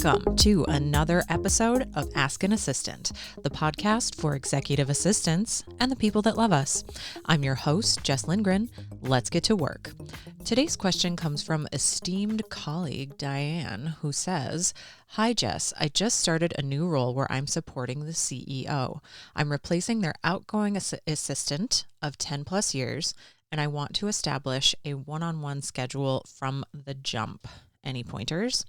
Welcome to another episode of Ask an Assistant, the podcast for executive assistants and the people that love us. I'm your host, Jess Lindgren. Let's get to work. Today's question comes from esteemed colleague Diane, who says, "Hi Jess, I just started a new role where I'm supporting the CEO. I'm replacing their outgoing assistant of 10 plus years, and I want to establish a one-on-one schedule from the jump. Any pointers?"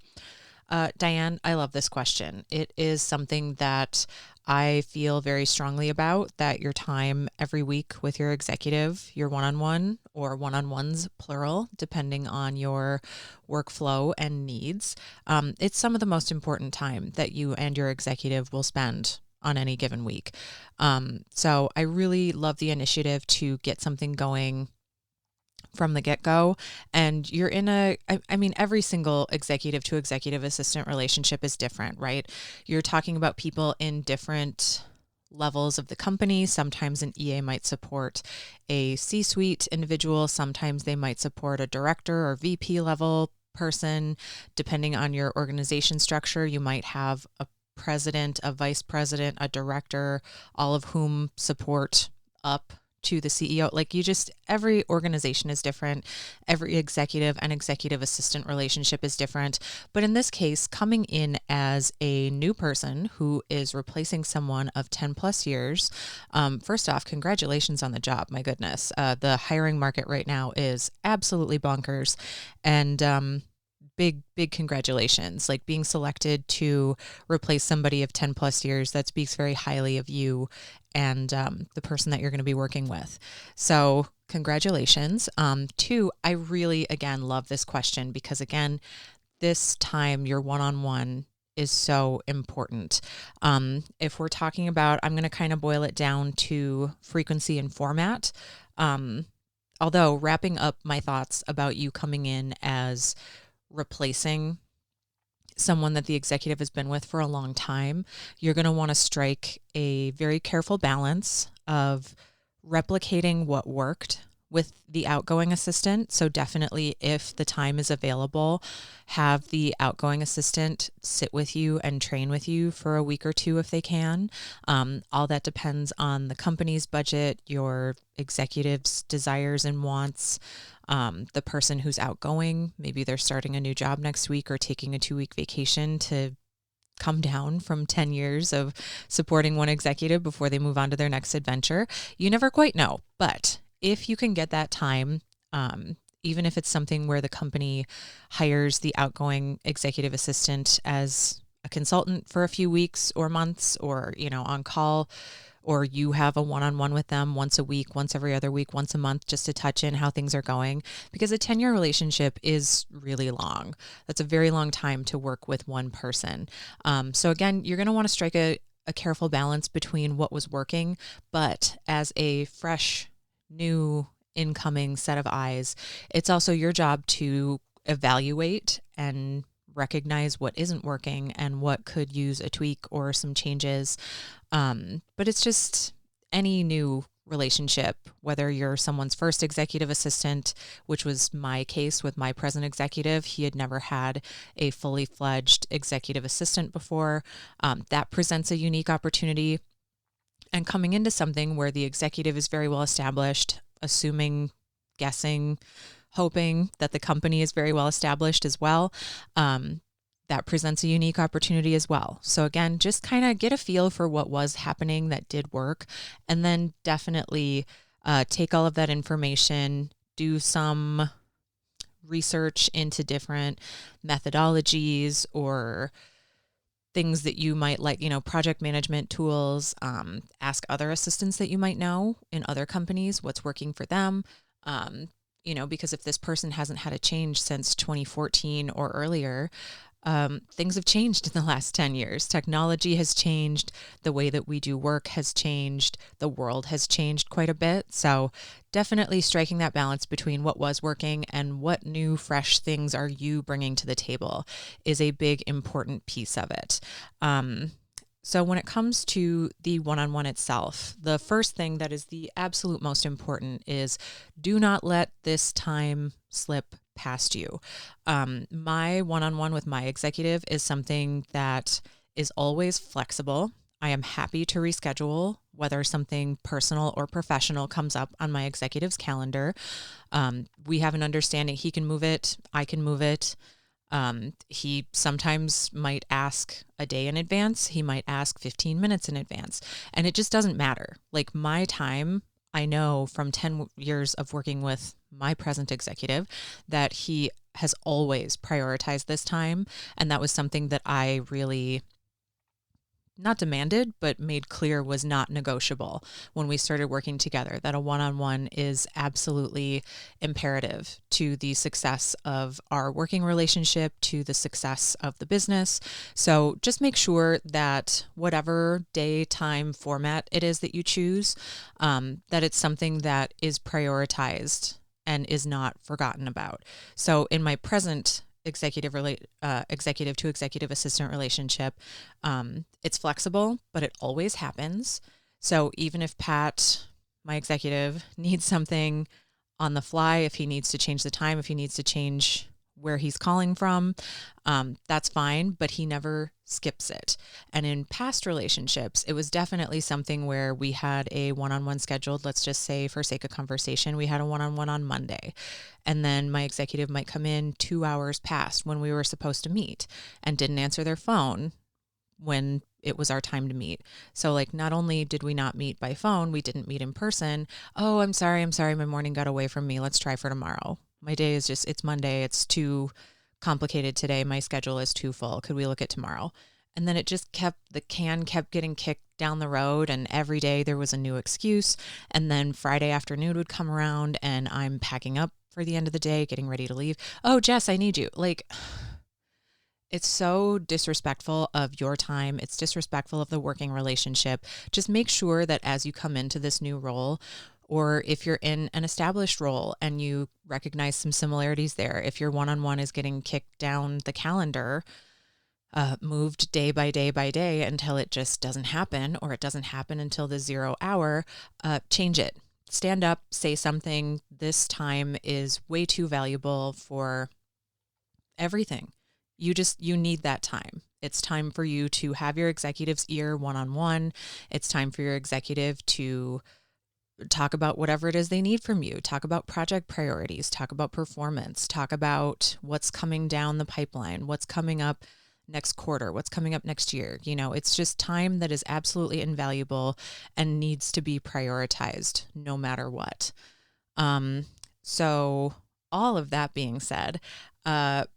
Diane, I love this question. It is something that I feel very strongly about, that your time every week with your executive, your one-on-one or one-on-ones plural, depending on your workflow and needs, it's some of the most important time that you and your executive will spend on any given week. So I really love the initiative to get something going from the get-go. And you're in every single executive to executive assistant relationship is different, right? You're talking about people in different levels of the company. Sometimes an EA might support a C-suite individual. Sometimes they might support a director or VP level person. Depending on your organization structure, you might have a president, a vice president, a director, all of whom support up to the CEO. Every organization is different. Every executive and executive assistant relationship is different. But in this case, coming in as a new person who is replacing someone of 10 plus years, first off, congratulations on the job. My goodness. The hiring market right now is absolutely bonkers. And, big congratulations. Like, being selected to replace somebody of 10 plus years, that speaks very highly of you and the person that you're going to be working with. So congratulations. Two, I really, again, love this question because, again, this time your one-on-one is so important. If we're talking about, I'm going to kind of boil it down to frequency and format. Although wrapping up my thoughts about you coming in as replacing someone that the executive has been with for a long time, you're going to want to strike a very careful balance of replicating what worked with the outgoing assistant. So definitely, if the time is available, have the outgoing assistant sit with you and train with you for a week or two if they can. All that depends on the company's budget, your executive's desires and wants. The person who's outgoing, maybe they're starting a new job next week or taking a 2-week vacation to come down from 10 years of supporting one executive before they move on to their next adventure. You never quite know, but if you can get that time, even if it's something where the company hires the outgoing executive assistant as a consultant for a few weeks or months, or, on call, or you have a one-on-one with them once a week, once every other week, once a month, just to touch in how things are going, because a 10-year relationship is really long. That's a very long time to work with one person. So again, you're going to want to strike a careful balance between what was working, but as a fresh, new, incoming set of eyes, it's also your job to evaluate and recognize what isn't working and what could use a tweak or some changes. But it's just any new relationship, whether you're someone's first executive assistant, which was my case with my present executive. He had never had a fully fledged executive assistant before. That presents a unique opportunity. And coming into something where the executive is very well established, guessing, hoping that the company is very well established as well, that presents a unique opportunity as well. So again, just kind of get a feel for what was happening that did work, and then definitely take all of that information, do some research into different methodologies or things that you might like, project management tools, ask other assistants that you might know in other companies what's working for them. Because if this person hasn't had a change since 2014 or earlier, things have changed in the last 10 years. Technology has changed. The way that we do work has changed. The world has changed quite a bit. So definitely striking that balance between what was working and what new, fresh things are you bringing to the table is a big, important piece of it. So when it comes to the one-on-one itself, the first thing that is the absolute most important is do not let this time slip past you. My one-on-one with my executive is something that is always flexible. I am happy to reschedule whether something personal or professional comes up on my executive's calendar. We have an understanding. He can move it. I can move it. He sometimes might ask a day in advance. He might ask 15 minutes in advance. And it just doesn't matter. Like my time, I know from 10 years of working with my present executive that he has always prioritized this time. And that was something that I really not demanded, but made clear was not negotiable when we started working together, that a one-on-one is absolutely imperative to the success of our working relationship, to the success of the business. So just make sure that whatever day, time, format it is that you choose, that it's something that is prioritized and is not forgotten about. So in my present executive to executive assistant relationship, it's flexible, but it always happens. So even if Pat, my executive, needs something on the fly, if he needs to change the time, if he needs to change where he's calling from, that's fine, but he never skips it. And in past relationships, it was definitely something where we had a one-on-one scheduled. Let's just say, for sake of conversation, we had a one-on-one on Monday. And then my executive might come in 2 hours past when we were supposed to meet and didn't answer their phone when it was our time to meet. So like, not only did we not meet by phone, we didn't meet in person. Oh, I'm sorry. My morning got away from me. Let's try for tomorrow. My day is just, it's Monday. It's too complicated today. My schedule is too full. Could we look at tomorrow? And then it just the can kept getting kicked down the road. And every day there was a new excuse. And then Friday afternoon would come around and I'm packing up for the end of the day, getting ready to leave. Oh, Jess, I need you. Like, it's so disrespectful of your time. It's disrespectful of the working relationship. Just make sure that as you come into this new role, or if you're in an established role and you recognize some similarities there, if your one-on-one is getting kicked down the calendar, moved day by day until it just doesn't happen, or it doesn't happen until the 0 hour, change it. Stand up, say something. This time is way too valuable for everything. You need that time. It's time for you to have your executive's ear one-on-one. It's time for your executive to talk about whatever it is they need from you. Talk about project priorities, talk about performance, talk about what's coming down the pipeline, what's coming up next quarter, what's coming up next year. You know, it's just time that is absolutely invaluable and needs to be prioritized no matter what. So all of that being said,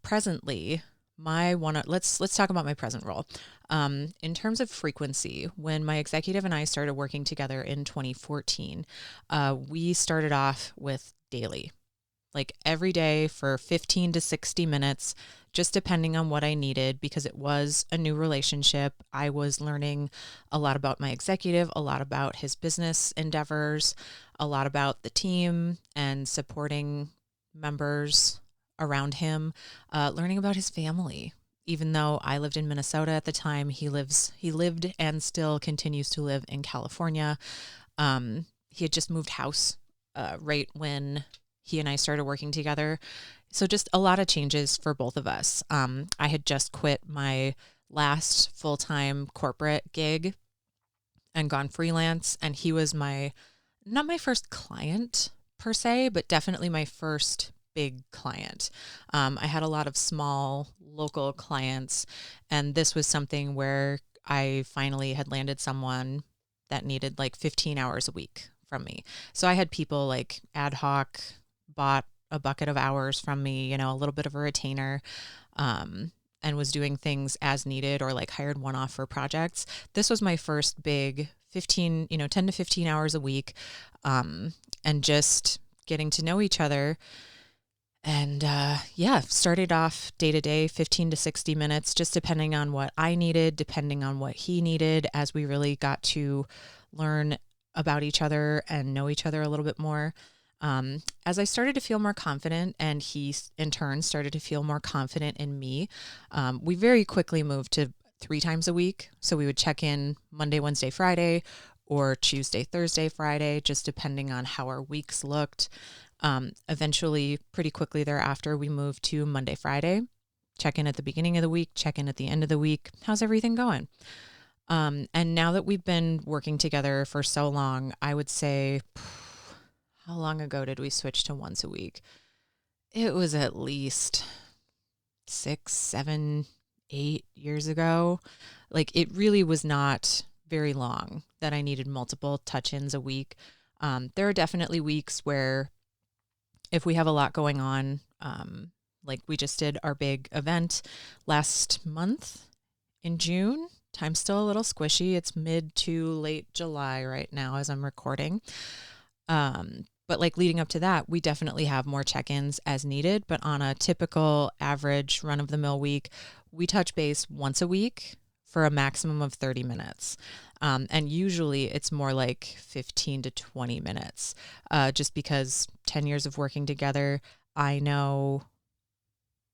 presently, let's talk about my present role. In terms of frequency, when my executive and I started working together in 2014, we started off with daily, like every day for 15 to 60 minutes, just depending on what I needed, because it was a new relationship. I was learning a lot about my executive, a lot about his business endeavors, a lot about the team and supporting members around him, learning about his family. Even though I lived in Minnesota at the time, he lived and still continues to live in California. He had just moved house right when he and I started working together. So just a lot of changes for both of us. I had just quit my last full-time corporate gig and gone freelance, and he was not my first client per se, but definitely my first big client. I had a lot of small local clients, and this was something where I finally had landed someone that needed like 15 hours a week from me. So I had people like ad hoc bought a bucket of hours from me, a little bit of a retainer, and was doing things as needed or like hired one-off for projects. This was my first big 10 to 15 hours a week, and just getting to know each other. And started off day to day, 15 to 60 minutes, just depending on what I needed, depending on what he needed, as we really got to learn about each other and know each other a little bit more. As I started to feel more confident, and he in turn started to feel more confident in me, we very quickly moved to 3 times a week. So we would check in Monday, Wednesday, Friday, or Tuesday, Thursday, Friday, just depending on how our weeks looked. Eventually, pretty quickly thereafter, we moved to Monday, Friday. Check in at the beginning of the week, check in at the end of the week. How's everything going? And now that we've been working together for so long, I would say, how long ago did we switch to once a week? It was at least 6, 7, 8 years ago. Like, it really was not very long that I needed multiple touch-ins a week. There are definitely weeks where if we have a lot going on, like we just did our big event last month in June. Time's still a little squishy. It's mid to late July right now as I'm recording. But like leading up to that, we definitely have more check-ins as needed. But on a typical average run-of-the-mill week, we touch base once a week for a maximum of 30 minutes. And usually it's more like 15 to 20 minutes, just because 10 years of working together, I know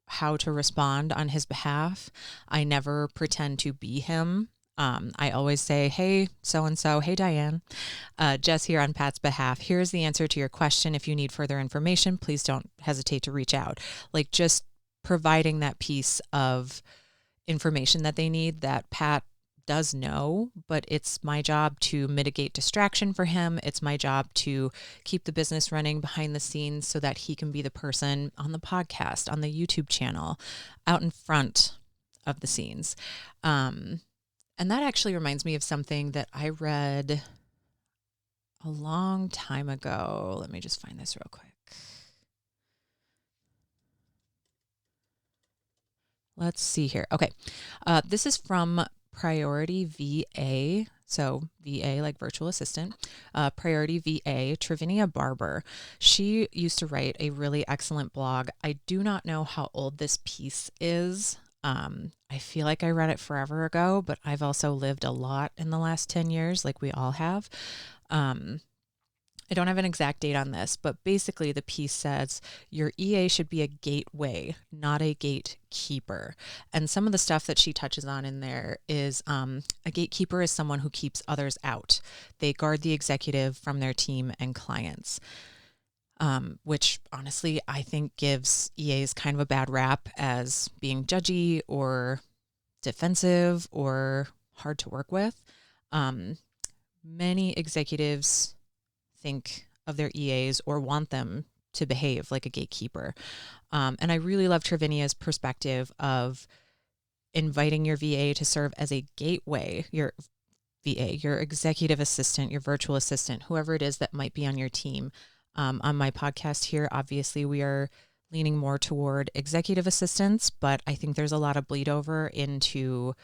how to respond on his behalf. I never pretend to be him. I always say, hey, so-and-so, hey, Diane, Jess here on Pat's behalf. Here's the answer to your question. If you need further information, please don't hesitate to reach out. Like, just providing that piece of information that they need that Pat does know, but it's my job to mitigate distraction for him. It's my job to keep the business running behind the scenes so that he can be the person on the podcast, on the YouTube channel, out in front of the scenes. And that actually reminds me of something that I read a long time ago. Let me just find this real quick. Let's see here. Okay. This is from Priority VA. So VA, like virtual assistant, Priority VA, Travinia Barber. She used to write a really excellent blog. I do not know how old this piece is. I feel like I read it forever ago, but I've also lived a lot in the last 10 years, like we all have. I don't have an exact date on this, but basically the piece says your EA should be a gateway, not a gatekeeper. And some of the stuff that she touches on in there is a gatekeeper is someone who keeps others out. They guard the executive from their team and clients, which honestly I think gives EAs kind of a bad rap as being judgy or defensive or hard to work with. Many executives think of their EAs or want them to behave like a gatekeeper. And I really love Travinia's perspective of inviting your VA to serve as a gateway, your VA, your executive assistant, your virtual assistant, whoever it is that might be on your team. On my podcast here, obviously we are leaning more toward executive assistants, but I think there's a lot of bleed over into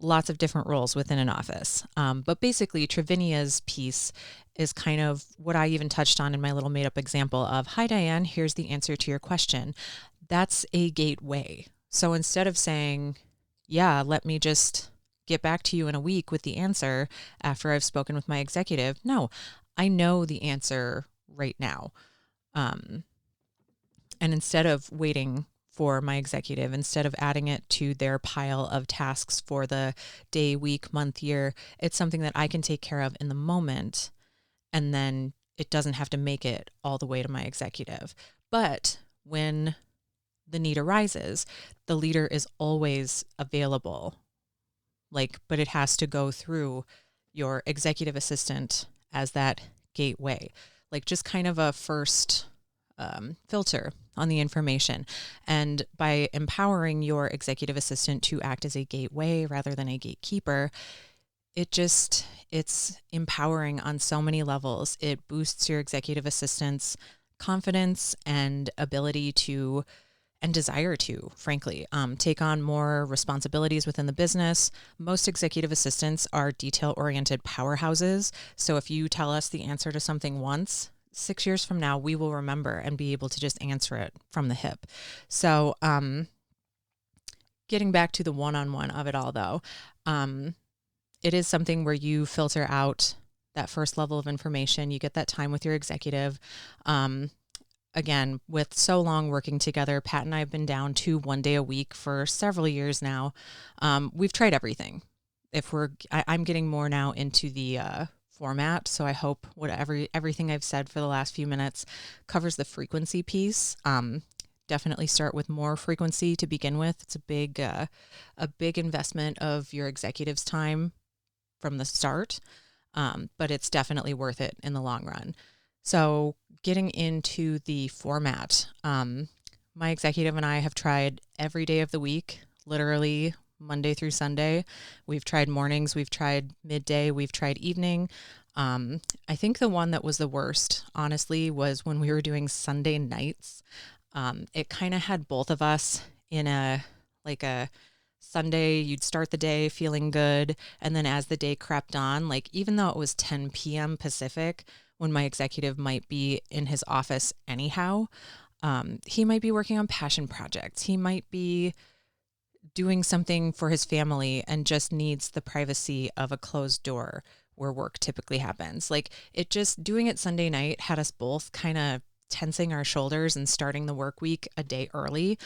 lots of different roles within an office. But basically, Travinia's piece is kind of what I even touched on in my little made-up example of, hi, Diane, here's the answer to your question. That's a gateway. So instead of saying, yeah, let me just get back to you in a week with the answer after I've spoken with my executive, no, I know the answer right now. And instead of waiting for my executive, instead of adding it to their pile of tasks for the day, week, month, year, it's something that I can take care of in the moment, and then it doesn't have to make it all the way to my executive. But when the need arises, the leader is always available. But it has to go through your executive assistant as that gateway, just kind of a first filter on the information. And by empowering your executive assistant to act as a gateway rather than a gatekeeper, it's empowering on so many levels. It boosts your executive assistant's confidence and ability to, and desire to, frankly, take on more responsibilities within the business. Most executive assistants are detail-oriented powerhouses. So if you tell us the answer to something once, 6 years from now, we will remember and be able to just answer it from the hip. So getting back to the one-on-one of it all, though, it is something where you filter out that first level of information. You get that time with your executive. Again, with so long working together, Pat and I have been down to 1 day a week for several years now. We've tried everything. I'm getting more now into the format. So I hope everything I've said for the last few minutes covers the frequency piece. Definitely start with more frequency to begin with. It's a big investment of your executive's time from the start, but it's definitely worth it in the long run. So getting into the format, my executive and I have tried every day of the week, literally Monday through Sunday. We've tried mornings, we've tried midday, we've tried evening. I think the one that was the worst, honestly, was when we were doing Sunday nights. It kind of had both of us in a Sunday, you'd start the day feeling good. And then as the day crept on, like even though it was 10 p.m. Pacific, when my executive might be in his office anyhow, he might be working on passion projects. He might be doing something for his family and just needs the privacy of a closed door where work typically happens. Like doing it Sunday night had us both kind of tensing our shoulders and starting the work week a day early.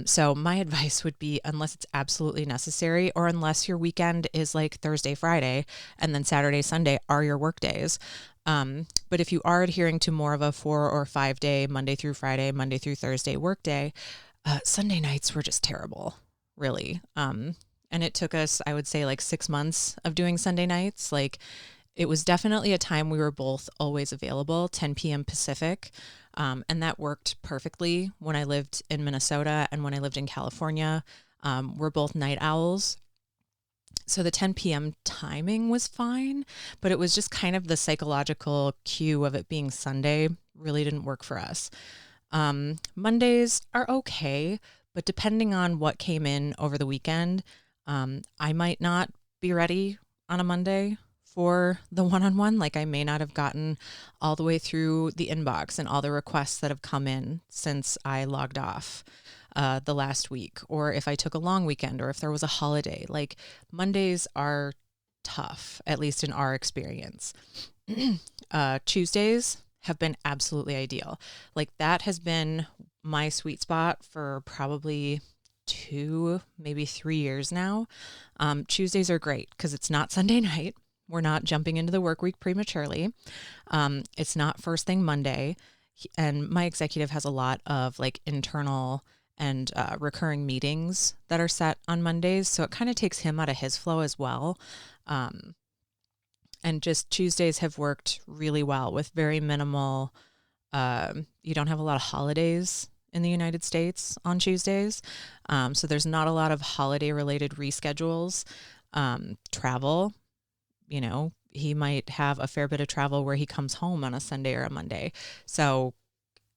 So my advice would be, unless it's absolutely necessary, or unless your weekend is like Thursday, Friday, and then Saturday, Sunday are your work days. But if you are adhering to more of a 4 or 5 day, Monday through Friday, Monday through Thursday work day, Sunday nights were just terrible, really. And it took us, I would say, like 6 months of doing Sunday nights. Like it was definitely a time we were both always available, 10 p.m. Pacific. And that worked perfectly when I lived in Minnesota and when I lived in California. We're both night owls. So the 10 p.m. timing was fine, but it was just kind of the psychological cue of it being Sunday really didn't work for us. Mondays are okay, but depending on what came in over the weekend, I might not be ready on a Monday for the one-on-one. Like I may not have gotten all the way through the inbox and all the requests that have come in since I logged off the last week, or if I took a long weekend, or if there was a holiday. Like Mondays are tough, at least in our experience. Tuesdays have been absolutely ideal. Like that has been my sweet spot for probably 2, maybe 3 years now. Tuesdays are great because it's not Sunday night. We're not jumping into the work week prematurely. It's not first thing Monday. And my executive has a lot of like internal and recurring meetings that are set on Mondays. So it kind of takes him out of his flow as well. And just Tuesdays have worked really well with very minimal, you don't have a lot of holidays in the United States on Tuesdays. So there's not a lot of holiday related reschedules. Travel, he might have a fair bit of travel where he comes home on a Sunday or a Monday. So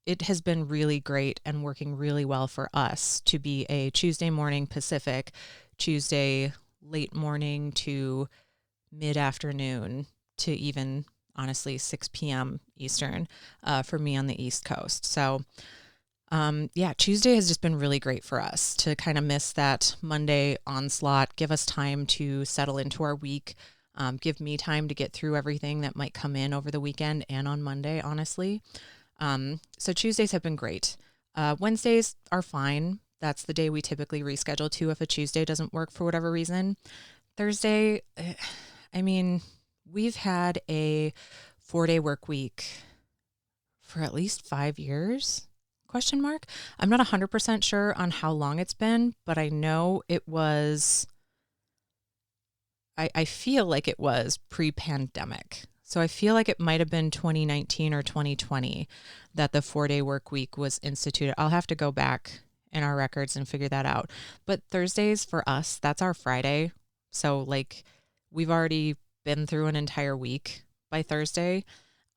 it has been really great and working really well for us to be a Tuesday morning Pacific, Tuesday late morning to mid-afternoon to even, honestly, 6 p.m. Eastern for me on the East Coast. So, Tuesday has just been really great for us to kind of miss that Monday onslaught, give us time to settle into our week, give me time to get through everything that might come in over the weekend and on Monday, honestly. So Tuesdays have been great. Wednesdays are fine. That's the day we typically reschedule to if a Tuesday doesn't work for whatever reason. Thursday, we've had a 4-day work week for at least 5 years, ? I'm not 100% sure on how long it's been, but I know it was, I feel like it was pre-pandemic. So I feel like it might have been 2019 or 2020 that the 4-day work week was instituted. I'll have to go back in our records and figure that out. But Thursdays for us, that's our Friday. So like we've already been through an entire week by Thursday.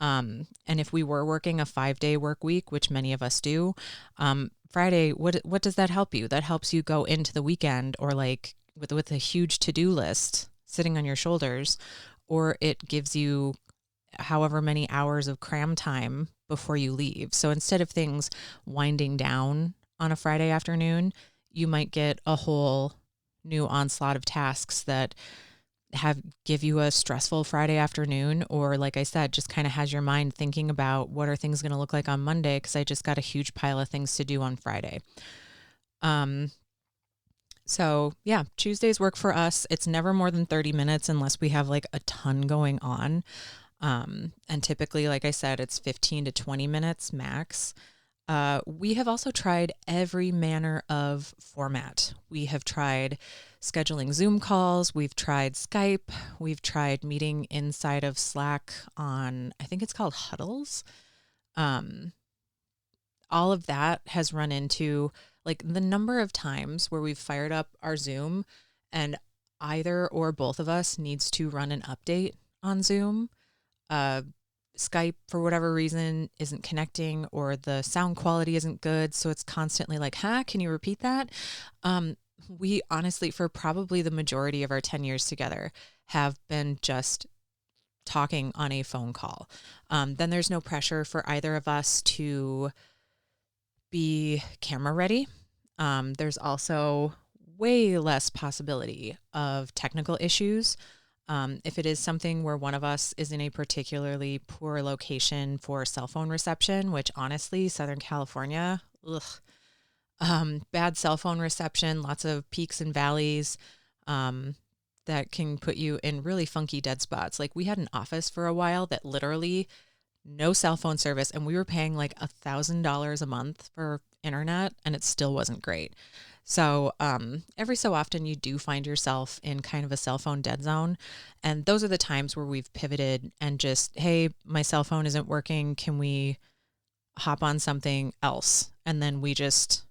And if we were working a 5-day work week, which many of us do, Friday, what does that help you? That helps you go into the weekend or like with a huge to-do list sitting on your shoulders, or it gives you however many hours of cram time before you leave. So instead of things winding down on a Friday afternoon, you might get a whole new onslaught of tasks that give you a stressful Friday afternoon, or like I said, just kind of has your mind thinking about what are things going to look like on Monday because I just got a huge pile of things to do on Friday. So yeah, Tuesdays work for us. It's never more than 30 minutes unless we have like a ton going on. And typically, like I said, it's 15 to 20 minutes max. We have also tried every manner of format. We have tried scheduling Zoom calls. We've tried Skype. We've tried meeting inside of Slack on, I think it's called Huddles. Um, all of that has run into like the number of times where we've fired up our Zoom and either or both of us needs to run an update on Zoom. Uh, Skype, for whatever reason, isn't connecting or the sound quality isn't good. So it's constantly like, can you repeat that? We honestly, for probably the majority of our 10 years together, have been just talking on a phone call. Then there's no pressure for either of us to be camera ready. There's also way less possibility of technical issues. If it is something where one of us is in a particularly poor location for cell phone reception, which honestly, Southern California, bad cell phone reception, lots of peaks and valleys, that can put you in really funky dead spots. Like we had an office for a while that literally no cell phone service, and we were paying like $1,000 a month for internet, and it still wasn't great. So every so often you do find yourself in kind of a cell phone dead zone. And those are the times where we've pivoted and just, hey, my cell phone isn't working. Can we hop on something else? And then we just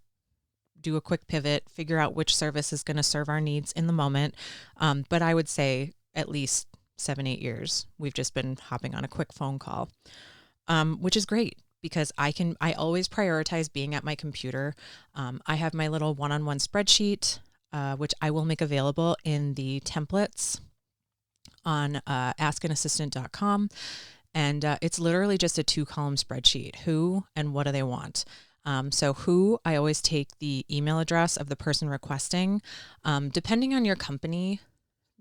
do a quick pivot, figure out which service is going to serve our needs in the moment. But I would say at least 7-8 years, we've just been hopping on a quick phone call, which is great. Because I always prioritize being at my computer. I have my little one-on-one spreadsheet, which I will make available in the templates on askanassistant.com. And it's literally just a 2-column spreadsheet. Who and what do they want? So who, I always take the email address of the person requesting. Depending on your company,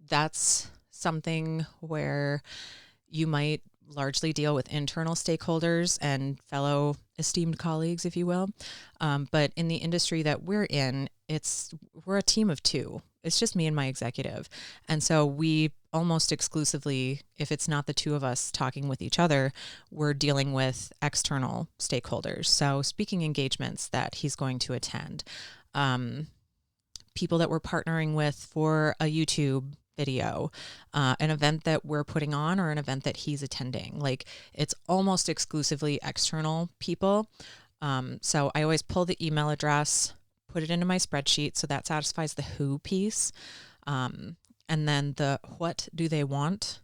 that's something where you might largely deal with internal stakeholders and fellow esteemed colleagues, if you will. But in the industry that we're in, we're a team of 2. It's just me and my executive. And so we almost exclusively, if it's not the 2 of us talking with each other, we're dealing with external stakeholders. So speaking engagements that he's going to attend, people that we're partnering with for a YouTube video, an event that we're putting on, or an event that he's attending. Like it's almost exclusively external people. So I always pull the email address, put it into my spreadsheet. So that satisfies the who piece. And then the what do they want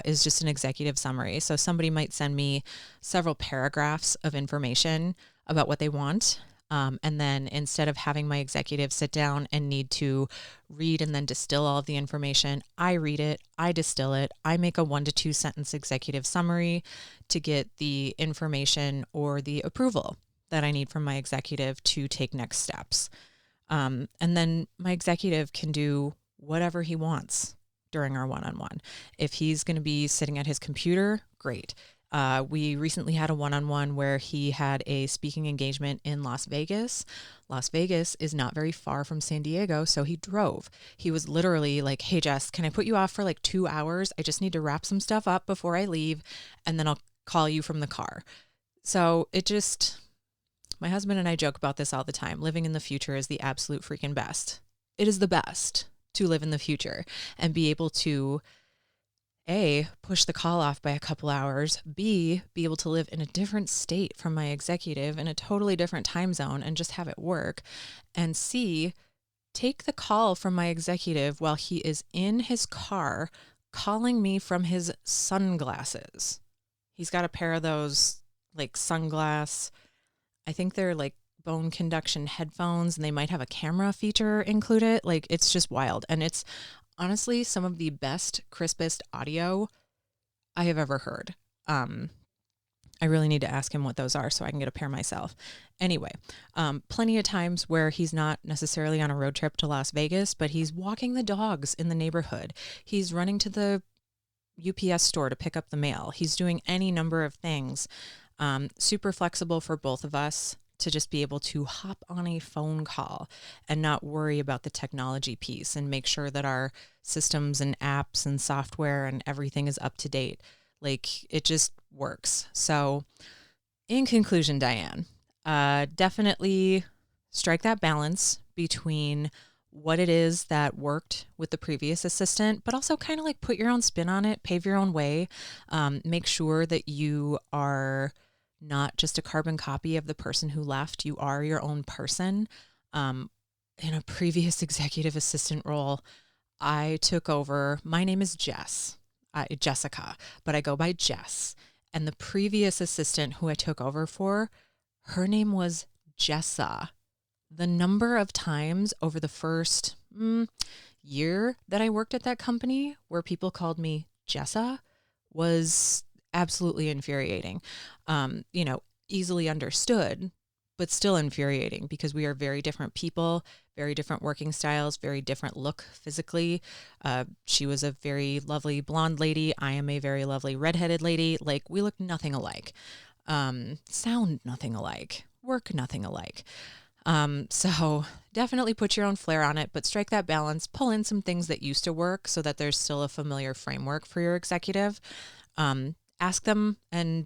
is just an executive summary. So somebody might send me several paragraphs of information about what they want. And then instead of having my executive sit down and need to read and then distill all of the information, I read it, I distill it, I make a 1 to 2 sentence executive summary to get the information or the approval that I need from my executive to take next steps. And then my executive can do whatever he wants during our one-on-one. If he's going to be sitting at his computer, great. We recently had a one-on-one where he had a speaking engagement in Las Vegas. Las Vegas is not very far from San Diego, so he drove. He was literally like, hey, Jess, can I put you off for like 2 hours? I just need to wrap some stuff up before I leave, and then I'll call you from the car. So my husband and I joke about this all the time. Living in the future is the absolute freaking best. It is the best to live in the future and be able to A, push the call off by a couple hours, B, be able to live in a different state from my executive in a totally different time zone and just have it work, and C, take the call from my executive while he is in his car calling me from his sunglasses. He's got a pair of those like I think they're like bone conduction headphones, and they might have a camera feature included. Like it's just wild. And it's honestly some of the best, crispest audio I have ever heard. I really need to ask him what those are so I can get a pair myself. Anyway, plenty of times where he's not necessarily on a road trip to Las Vegas, but he's walking the dogs in the neighborhood. He's running to the UPS store to pick up the mail. He's doing any number of things. Super flexible for both of us to just be able to hop on a phone call and not worry about the technology piece and make sure that our systems and apps and software and everything is up to date. Like, it just works. So in conclusion, Diane, definitely strike that balance between what it is that worked with the previous assistant, but also kind of like put your own spin on it, pave your own way. Make sure that you are not just a carbon copy of the person who left. You are your own person. In a previous executive assistant role, I took over. My name is Jessica, but I go by Jess. And the previous assistant who I took over for, her name was Jessa. The number of times over the first year that I worked at that company where people called me Jessa was absolutely infuriating. Easily understood, but still infuriating because we are very different people, very different working styles, very different look physically. She was a very lovely blonde lady. I am a very lovely redheaded lady. Like, we look nothing alike, sound nothing alike, work nothing alike. So definitely put your own flair on it, but strike that balance, pull in some things that used to work so that there's still a familiar framework for your executive. Ask them, and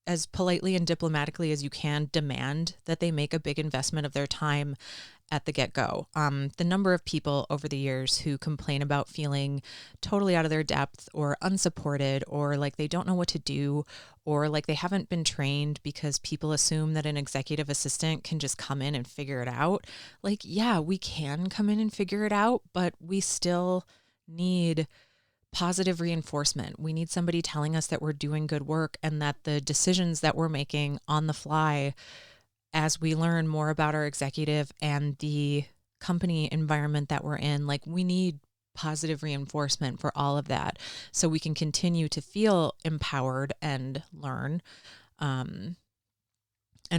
as politely and diplomatically as you can, demand that they make a big investment of their time at the get-go. The number of people over the years who complain about feeling totally out of their depth or unsupported, or like they don't know what to do, or like they haven't been trained because people assume that an executive assistant can just come in and figure it out. Like, yeah, we can come in and figure it out, but we still need positive reinforcement. We need somebody telling us that we're doing good work and that the decisions that we're making on the fly as we learn more about our executive and the company environment that we're in, like, we need positive reinforcement for all of that so we can continue to feel empowered and learn, and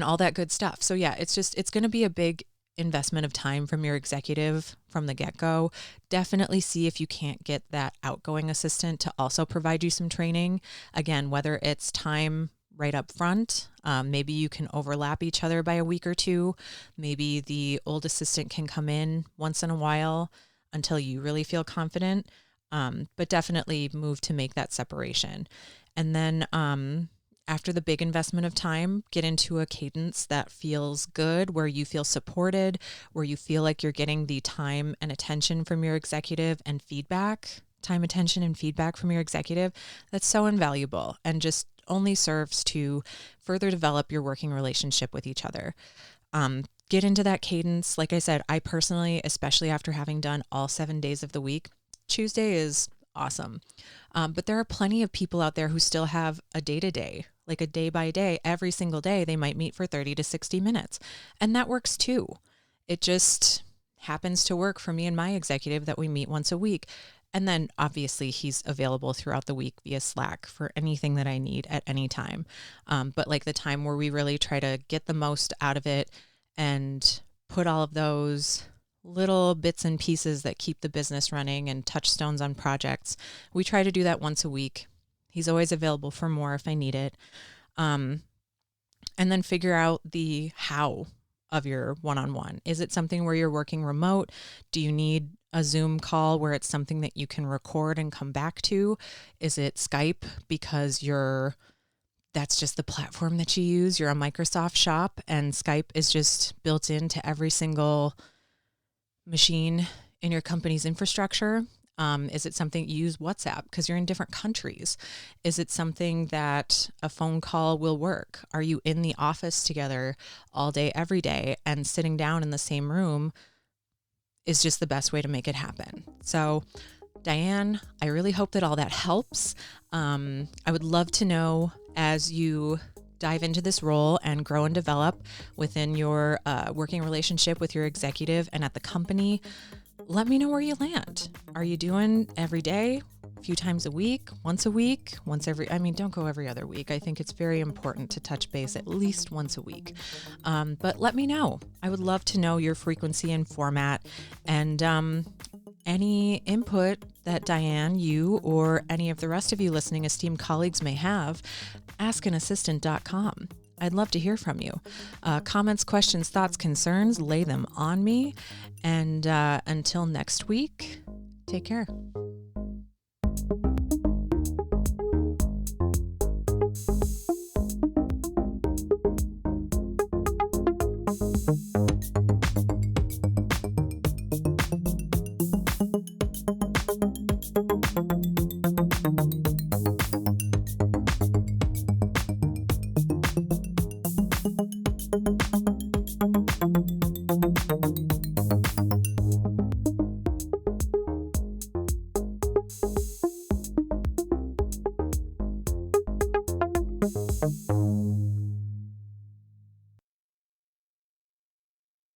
all that good stuff. So yeah, it's going to be a big investment of time from your executive from the get-go. Definitely see if you can't get that outgoing assistant to also provide you some training. Again, whether it's time right up front, maybe you can overlap each other by a week or two. Maybe the old assistant can come in once in a while until you really feel confident, but definitely move to make that separation. And then after the big investment of time, get into a cadence that feels good, where you feel supported, where you feel like you're getting the time and attention from your executive and time, attention, and feedback from your executive. That's so invaluable and just only serves to further develop your working relationship with each other. Get into that cadence. Like I said, I personally, especially after having done all 7 days of the week, Tuesday is awesome. But there are plenty of people out there who still have a day-to-day, like a day-by-day. Every single day they might meet for 30 to 60 minutes. And that works too. It just happens to work for me and my executive that we meet once a week. And then obviously he's available throughout the week via Slack for anything that I need at any time. But like the time where we really try to get the most out of it and put all of those little bits and pieces that keep the business running and touchstones on projects, we try to do that once a week. He's always available for more if I need it. And then figure out the how of your one-on-one. Is it something where you're working remote? Do you need a Zoom call where it's something that you can record and come back to? Is it Skype because that's just the platform that you use? You're a Microsoft shop and Skype is just built into every single machine in your company's infrastructure? Is it something you use WhatsApp because you're in different countries? Is it something that a phone call will work? Are you in the office together all day, every day, and sitting down in the same room is just the best way to make it happen? So, Diane, I really hope that all that helps. I would love to know, as you dive into this role and grow and develop within your working relationship with your executive and at the company, let me know where you land. Are you doing every day, a few times a week, once don't go every other week. I think it's very important to touch base at least once a week. But let me know. I would love to know your frequency and format, and any input that Diane, you, or any of the rest of you listening esteemed colleagues may have. askanassistant.com. I'd love to hear from you. Comments, questions, thoughts, concerns, lay them on me. And until next week, take care.